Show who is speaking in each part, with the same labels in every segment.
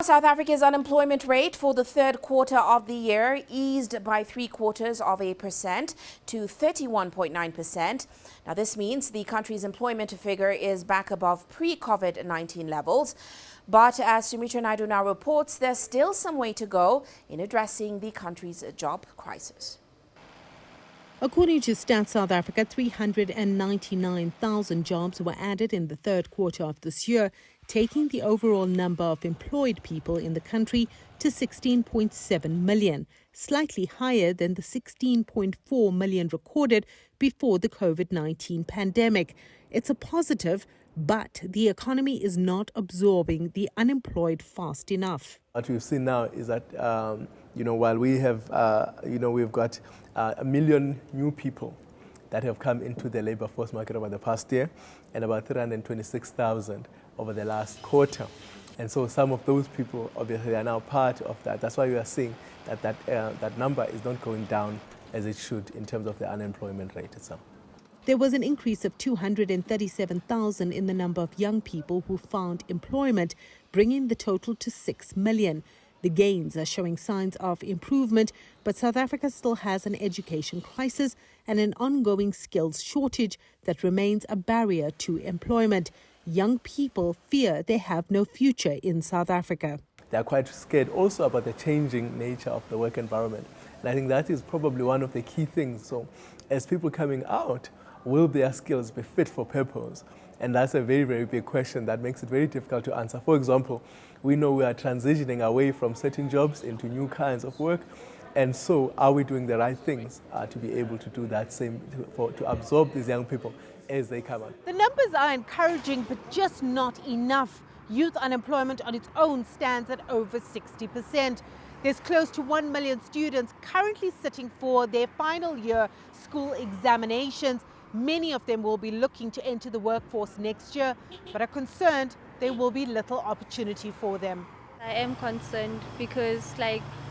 Speaker 1: South Africa's unemployment rate for the third quarter of the year eased by 0.75% to 31.9%. Now, this means the country's employment figure is back above pre-COVID-19 levels. But as Sumitra Naidu now reports, there's still some way to go in addressing the country's job crisis.
Speaker 2: According to Stats South Africa, 399,000 jobs were added in the third quarter of this year, taking the overall number of employed people in the country to 16.7 million, slightly higher than the 16.4 million recorded before the COVID-19 pandemic. It's a positive, but the economy is not absorbing the unemployed fast enough.
Speaker 3: What we've seen now is that, while we have, we've got 1 million new people that have come into the labor force market over the past year and about 326,000 over the last quarter. And so some of those people obviously are now part of that. That's why we are seeing that number is not going down as it should in terms of the unemployment rate itself.
Speaker 2: There was an increase of 237,000 in the number of young people who found employment, bringing the total to 6 million. The gains are showing signs of improvement, but South Africa still has an education crisis and an ongoing skills shortage that remains a barrier to employment. Young people fear they have no future in South Africa.
Speaker 3: They are quite scared also about the changing nature of the work environment. And I think that is probably one of the key things. So as people coming out, will their skills be fit for purpose? And that's a very, very big question that makes it very difficult to answer. For example, we know we are transitioning away from certain jobs into new kinds of work. And so are we doing the right things to be able to do that same, to absorb these young people as they come out?
Speaker 4: The numbers are encouraging, but just not enough. Youth unemployment on its own stands at over 60%. There's close to 1 million students currently sitting for their final year school examinations. Many of them will be looking to enter the workforce next year, but are concerned there will be little opportunity for them.
Speaker 5: I am concerned because,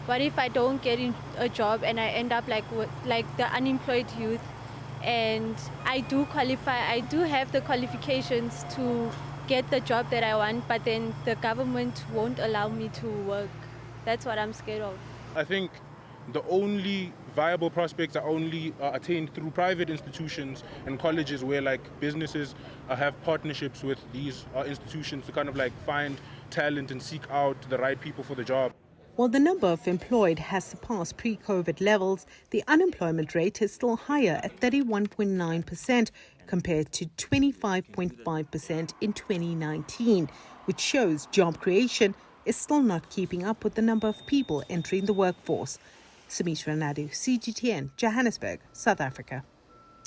Speaker 5: what if I don't get a job and I end up like the unemployed youth? And I do qualify, I do have the qualifications to get the job that I want, but then the government won't allow me to work. That's what I'm scared of.
Speaker 6: I think the only viable prospects are only attained through private institutions and colleges where businesses have partnerships with these institutions to kind of find talent and seek out the right people for the job.
Speaker 2: While the number of employed has surpassed pre-COVID levels, the unemployment rate is still higher at 31.9% compared to 25.5% in 2019, which shows job creation is still not keeping up with the number of people entering the workforce. Sumitra Naidu, CGTN, Johannesburg, South Africa.